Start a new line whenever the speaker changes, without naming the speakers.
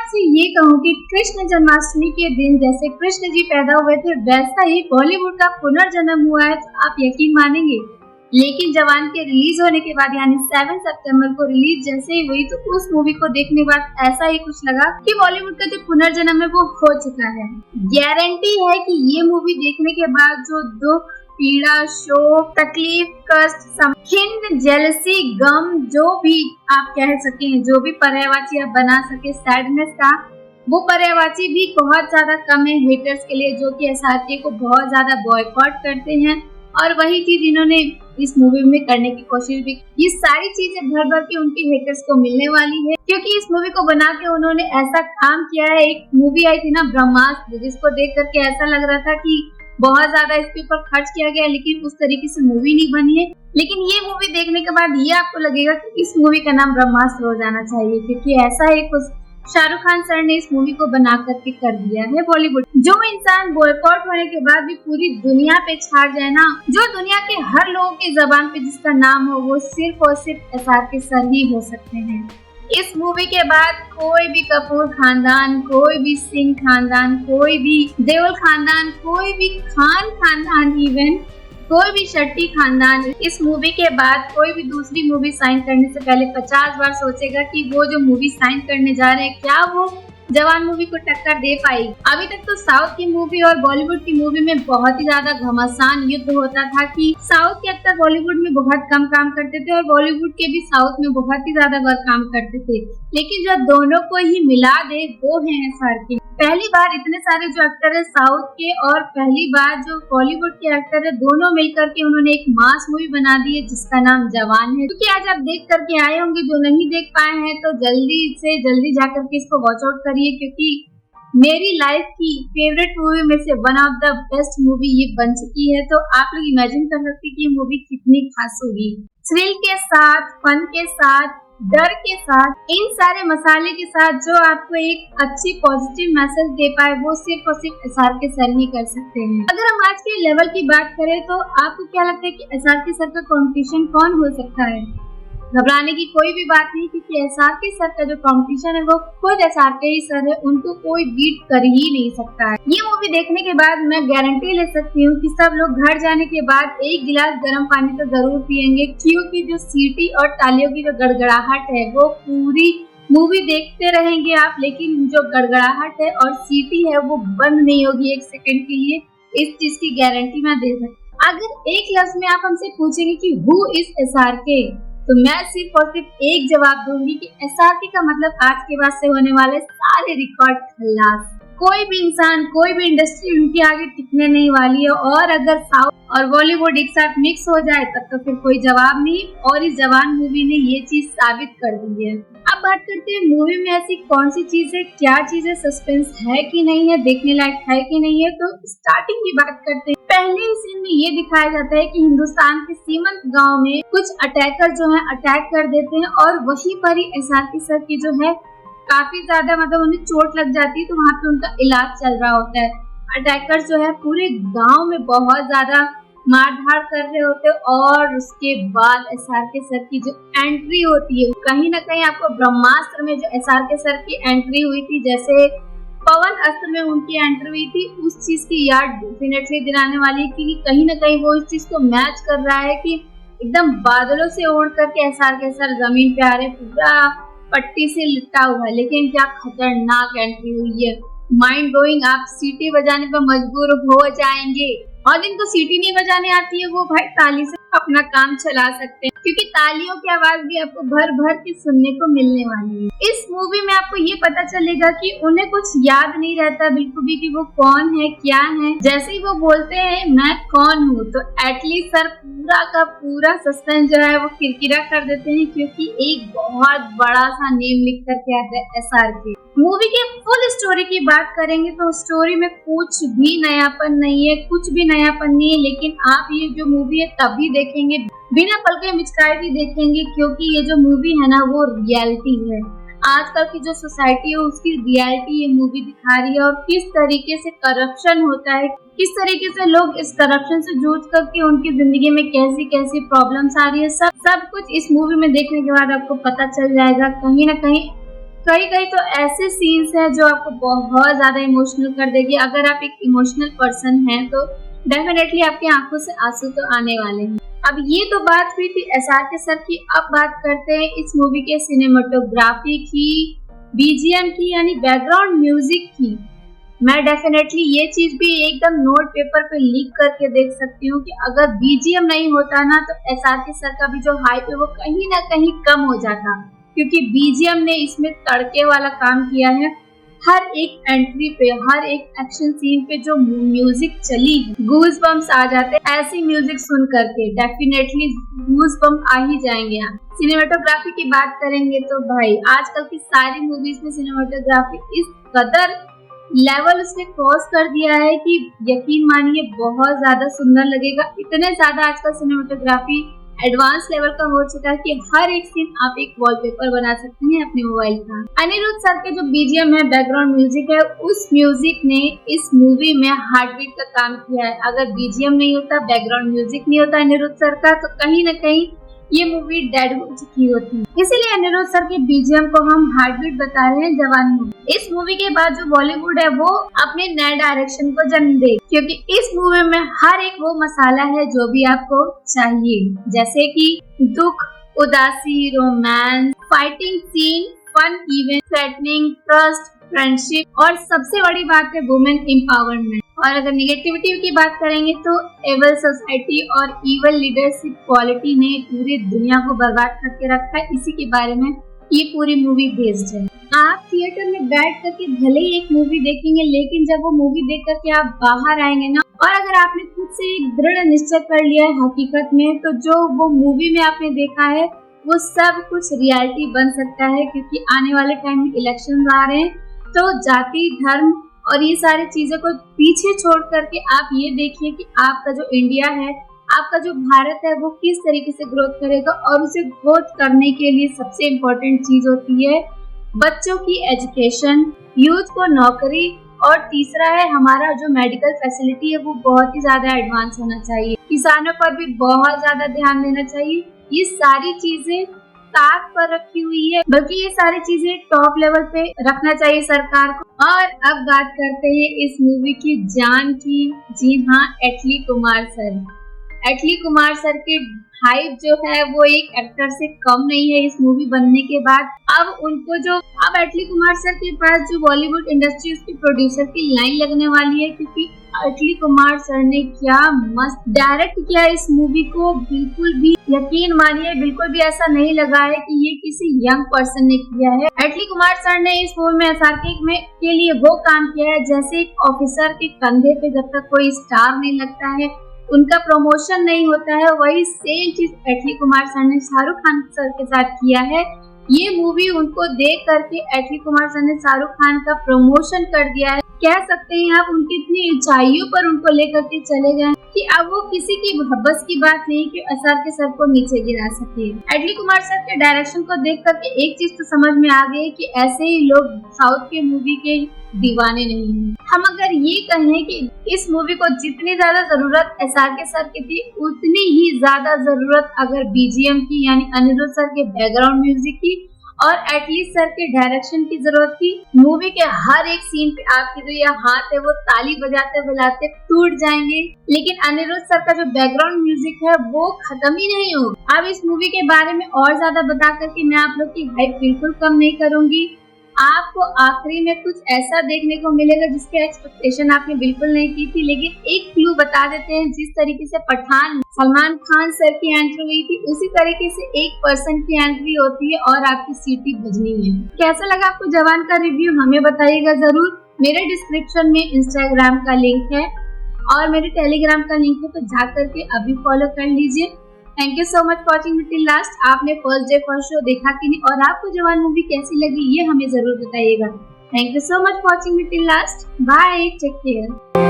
आपसे ये कहूँ कि कृष्ण जन्माष्टमी के दिन जैसे कृष्ण जी पैदा हुए थे वैसा ही बॉलीवुड का पुनर्जन्म हुआ है, तो आप यकीन मानेंगे। लेकिन जवान के रिलीज होने के बाद यानी 7 सितंबर को रिलीज जैसे ही हुई तो उस मूवी को देखने के बाद ऐसा ही कुछ लगा कि बॉलीवुड का जो पुनर्जन्म है वो हो चुका है। गारंटी है कि ये मूवी देखने के बाद जो दुख, पीड़ा, शोक, तकलीफ, कष्ट, खिन्न, जेलसी, गम, जो भी आप कह सके, जो भी पर्यायवाची आप बना सके सैडनेस का, वो पर्यायवाची भी बहुत ज्यादा कम है हेटर्स के लिए, जो कि एसआरके को बहुत ज्यादा बॉयकॉट करते हैं। और वही चीज इन्होंने इस मूवी में करने की कोशिश भी की। ये सारी चीजें भर भर के उनके हेटर्स को मिलने वाली है, क्योंकि इस मूवी को बना के उन्होंने ऐसा काम किया है। एक मूवी आई थी ना ब्रह्मास्त्र, जिसको देख करके ऐसा लग रहा था कि बहुत ज्यादा इसके ऊपर खर्च किया गया, लेकिन उस तरीके से मूवी नहीं बनी है। लेकिन ये मूवी देखने के बाद ये आपको लगेगा कि इस मूवी का नाम ब्रह्मास्त्र हो जाना चाहिए, क्योंकि ऐसा एक शाहरुख खान सर ने इस मूवी को बना करके कर दिया है बॉलीवुड। जो इंसान बॉयकॉट होने के बाद भी पूरी दुनिया पे छा जाए ना, जो दुनिया के हर लोगों की जबान पे जिसका नाम हो, वो सिर्फ और सिर्फ एसआरके सर ही हो सकते हैं। इस मूवी के बाद कोई भी कपूर खानदान, कोई भी सिंह खानदान, कोई भी देओल खानदान, कोई भी खान खानदान, इवन कोई भी शेट्टी खानदान इस मूवी के बाद कोई भी दूसरी मूवी साइन करने से पहले 50 बार सोचेगा कि वो जो मूवी साइन करने जा रहे हैं क्या वो जवान मूवी को टक्कर दे पाई। अभी तक तो साउथ की मूवी और बॉलीवुड की मूवी में बहुत ही ज्यादा घमासान युद्ध होता था कि साउथ के एक्टर बॉलीवुड में बहुत कम काम करते थे और बॉलीवुड के भी साउथ में बहुत ही ज्यादा बार काम करते थे। लेकिन जब दोनों को ही मिला दे वो है एसआरके। पहली बार इतने सारे जो एक्टर है साउथ के और पहली बार जो बॉलीवुड के एक्टर है, दोनों मिलकर के उन्होंने एक मास मूवी बना दी है जिसका नाम जवान है। क्योंकि आज आप देख करके आए होंगे, जो नहीं देख पाए हैं तो जल्दी से जल्दी जाकर के इसको वॉच आउट करिए, क्योंकि मेरी लाइफ की फेवरेट मूवी में से one of the best movie ये बन चुकी है। तो आप लोग इमेजिन कर सकते हैं कि ये मूवी कितनी खास होगी। थ्रिल के साथ, फन के साथ, डर के साथ, इन सारे मसाले के साथ जो आपको एक अच्छी पॉजिटिव मैसेज दे पाए, वो सिर्फ और सिर्फ एसआरके सर ही कर सकते हैं। अगर हम आज के लेवल की बात करें तो आपको क्या लगता है कि एसआरके सर का कॉम्पिटिशन कौन हो सकता है? घबराने की कोई भी बात नहीं, क्योंकि एसआरके सर का जो कंपटीशन है वो खुद एसआरके ही सर है, उनको कोई बीट कर ही नहीं सकता है। ये मूवी देखने के बाद मैं गारंटी ले सकती हूँ कि सब लोग घर जाने के बाद एक गिलास गर्म पानी तो जरूर पियेंगे, क्योंकि जो सीटी और तालियों की जो गड़गड़ाहट है वो पूरी मूवी देखते रहेंगे आप, लेकिन जो गड़गड़ाहट है और सीटी है वो बंद नहीं होगी एक सेकंड के लिए। इस चीज की गारंटी मैं दे सकती हूँ। अगर एक लफ्ज में आप हमसे पूछेंगे कि हु इज एसआरके, तो मैं सिर्फ और सिर्फ एक जवाब दूंगी कि एसआरके का मतलब आज के बाद से होने वाले सारे रिकॉर्ड खल्लास। कोई भी इंसान, कोई भी इंडस्ट्री उनके आगे टिकने नहीं वाली है। और अगर साउथ और बॉलीवुड एक साथ मिक्स हो जाए तब तो फिर कोई जवाब नहीं, और इस जवान मूवी ने ये चीज साबित कर दी है। अब बात करते हैं मूवी में ऐसी कौन सी चीज है, क्या चीज है, सस्पेंस है कि नहीं है, देखने लायक है कि नहीं है। तो स्टार्टिंग की बात करते हैं। पहले सीन में ये दिखाया जाता है कि हिंदुस्तान के सीमंत गांव में कुछ अटैकर जो है अटैक कर देते हैं, और वहीं पर ही एसआरके सर की जो है काफी ज्यादा मतलब उन्हें चोट लग जाती है, तो वहाँ पे उनका इलाज चल रहा होता है। अटैकर जो है पूरे गांव में बहुत ज्यादा मारधाड़ कर रहे होते, और उसके बाद एसआरके सर की जो एंट्री होती है, कहीं ना कहीं आपको ब्रह्मास्त्र में जो एसआरके सर की एंट्री हुई थी, जैसे पवन अस्त्र में उनकी एंट्री हुई थी, उस चीज की याद डेफिनेटली दिलाने वाली है, क्योंकि कहीं ना कहीं वो इस चीज को मैच कर रहा है कि एकदम बादलों से उड़ करके एसआरके सर जमीन पे आ रहे, पूरा पट्टी से लिपटा हुआ है, लेकिन क्या खतरनाक एंट्री हुई है, माइंड ब्लोइंग। आप सीटी बजाने पर मजबूर हो जाएंगे, और जिनको सीटी नहीं बजाने आती है वो भाई ताली से अपना काम चला सकते हैं, क्योंकि तालियों की आवाज भी आपको भर भर के सुनने को मिलने वाली है। इस मूवी में आपको ये पता चलेगा कि उन्हें कुछ याद नहीं रहता बिल्कुल भी कि वो कौन है, क्या है। जैसे ही वो बोलते हैं मैं कौन हूँ, तो एटलीस्ट सर पूरा का पूरा सस्पेंस जो है वो किरकिरा कर देते हैं, क्योंकि एक बहुत बड़ा सा नेम लिख करके आता है एसआरके। मूवी के फुल स्टोरी की बात करेंगे तो स्टोरी में कुछ भी नयापन नहीं है, कुछ भी नयापन नहीं है। लेकिन आप ये जो मूवी है तभी देखेंगे, बिना पल के मिचकाए भी देखेंगे, क्योंकि ये जो मूवी है ना वो रियलिटी है। आजकल की जो सोसाइटी है उसकी रियलिटी ये मूवी दिखा रही है, और किस तरीके से करप्शन होता है, किस तरीके से लोग इस करप्शन से जूझ करके उनकी जिंदगी में कैसी कैसी प्रॉब्लम्स आ रही है, सब कुछ इस मूवी में देखने के बाद आपको पता चल जाएगा। कहीं ना कहीं कई कई तो ऐसे सीन्स हैं जो आपको बहुत ज्यादा इमोशनल कर देगी। अगर आप एक इमोशनल पर्सन हैं तो डेफिनेटली आपकी आंखों से आंसू तो आने वाले हैं। अब ये तो बात हुई थी SRK सर की। अब बात करते हैं इस मूवी के सिनेमेटोग्राफी की, BGM की यानी बैकग्राउंड म्यूजिक की। मैं डेफिनेटली ये चीज भी एकदम नोट पेपर पे लिख करके देख सकती हूँ कि अगर BGM नहीं होता ना तो SRK सर का भी जो हाइप है वो कहीं ना कहीं कम हो जाता, क्योंकि BGM ने इसमें तड़के वाला काम किया है। हर एक एंट्री पे, हर एक एक्शन सीन पे जो म्यूजिक चली, गूज बम्स आ जाते हैं ऐसी म्यूजिक सुन करके। डेफिनेटली गूज बम्प आ ही जाएंगे। यहाँ सिनेमेटोग्राफी की बात करेंगे तो भाई आजकल की सारी मूवीज में सिनेमेटोग्राफी इस कदर लेवल उसने क्रॉस कर दिया है कि यकीन मानिए बहुत ज्यादा सुंदर लगेगा। इतने ज्यादा आजकल सिनेमेटोग्राफी एडवांस लेवल का हो चुका है कि हर एक सीन आप एक वॉलपेपर बना सकते हैं अपने मोबाइल का। अनिरुद्ध सर के जो BGM है, बैकग्राउंड म्यूजिक है, उस म्यूजिक ने इस मूवी में हार्ट बीट का काम किया है। अगर BGM नहीं होता, बैकग्राउंड म्यूजिक नहीं होता अनिरुद्ध सर का, तो कहीं ना कहीं ये मूवी डेड हो चुकी होती। इसीलिए अनिरुद्ध सर के BGM को हम हार्ट बीट बता रहे हैं जवान मूवी। इस मूवी के बाद जो बॉलीवुड है वो अपने नए डायरेक्शन को जन्म दे, क्योंकि इस मूवी में हर एक वो मसाला है जो भी आपको चाहिए, जैसे कि दुख, उदासी, romance, fighting scene, fun event, threatening, trust, friendship और सबसे बड़ी बात है वुमेन एम्पावरमेंट। और अगर निगेटिविटी की बात करेंगे तो एवल सोसाइटी और इवल लीडरशिप क्वालिटी ने पूरी दुनिया को बर्बाद करके रखा है। इसी के बारे में ये पूरी मूवी बेस्ड है। आप थिएटर में बैठ करके भले ही एक मूवी देखेंगे, लेकिन जब वो मूवी देख करके आप बाहर आएंगे ना, और अगर आपने खुद से एक दृढ़ निश्चय कर लिया है हकीकत में, तो जो वो मूवी में आपने देखा है वो सब कुछ रियलिटी बन सकता है। क्योंकि आने वाले टाइम में इलेक्शन आ रहे हैं, तो जाति, धर्म और ये सारी चीजों को पीछे छोड़ करके आप ये देखिए कि आपका जो इंडिया है, आपका जो भारत है, वो किस तरीके से ग्रोथ करेगा। और उसे ग्रोथ करने के लिए सबसे इम्पोर्टेंट चीज होती है बच्चों की एजुकेशन, यूथ को नौकरी, और तीसरा है हमारा जो मेडिकल फैसिलिटी है वो बहुत ही ज्यादा एडवांस होना चाहिए। किसानों पर भी बहुत ज्यादा ध्यान देना चाहिए। ये सारी चीजें ताक पर रखी हुई है, बल्कि ये सारी चीजें टॉप लेवल पे रखना चाहिए सरकार को। और अब बात करते हैं इस मूवी की जान की। जी हाँ, एटली कुमार सर। एटली कुमार सर के हाइप जो है वो एक एक्टर से कम नहीं है इस मूवी बनने के बाद। अब एटली कुमार सर के पास जो बॉलीवुड इंडस्ट्री उसके प्रोड्यूसर की लाइन लगने वाली है, क्योंकि एटली कुमार सर ने क्या मस्त डायरेक्ट किया इस मूवी को। बिल्कुल भी यकीन मानिए, बिल्कुल भी ऐसा नहीं लगा है कि ये किसी यंग पर्सन ने किया है। एटली कुमार सर ने इस मूवी में SRK के लिए वो काम किया है जैसे एक ऑफिसर के कंधे पे जब तक कोई स्टार नहीं लगता है, उनका प्रमोशन नहीं होता है, वही सेम चीज एटली कुमार सर ने शाहरुख खान सर के साथ किया है। ये मूवी उनको देख करके एटली कुमार सर ने शाहरुख खान का प्रमोशन कर दिया है। कह सकते हैं आप उनकी इतनी ऊंचाइयों पर उनको लेकर के चले गए कि अब वो किसी की बस की बात नहीं कि SRK सर को नीचे गिरा सके। एटली कुमार सर के डायरेक्शन को देख करके एक चीज तो समझ में आ गई कि ऐसे ही लोग साउथ के मूवी के दीवाने नहीं हैं। हम अगर ये कहें कि इस मूवी को जितनी ज्यादा जरूरत SRK सर की थी, उतनी ही ज्यादा जरूरत अगर BGM की यानी अनिरुद्ध सर के बैकग्राउंड म्यूजिक की और एटली सर के डायरेक्शन की जरूरत थी। मूवी के हर एक सीन पे आपके जो ये हाथ है वो ताली बजाते बजाते टूट जाएंगे, लेकिन अनिरुद्ध सर का जो बैकग्राउंड म्यूजिक है वो खत्म ही नहीं होगा। अब इस मूवी के बारे में और ज्यादा बता करके मैं आप लोग की हाइप बिल्कुल कम नहीं करूंगी। आपको आखिरी में कुछ ऐसा देखने को मिलेगा जिसके एक्सपेक्टेशन आपने बिल्कुल नहीं की थी, लेकिन एक क्लू बता देते हैं। जिस तरीके से पठान सलमान खान सर की एंट्री हुई थी, उसी तरीके से एक पर्सन की एंट्री होती है और आपकी सीटी बजनी है। कैसा लगा आपको जवान का रिव्यू, हमें बताइएगा जरूर। मेरे डिस्क्रिप्शन में इंस्टाग्राम का लिंक है और मेरे टेलीग्राम का लिंक है, तो जा करके अभी फॉलो कर लीजिए। Thank you so much for watching me till last. आपने फर्स्ट डे फर्स्ट शो देखा कि नहीं, और आपको जवान मूवी कैसी लगी ये हमें जरूर बताइएगा। Thank you so much for watching me till last. Bye, take care.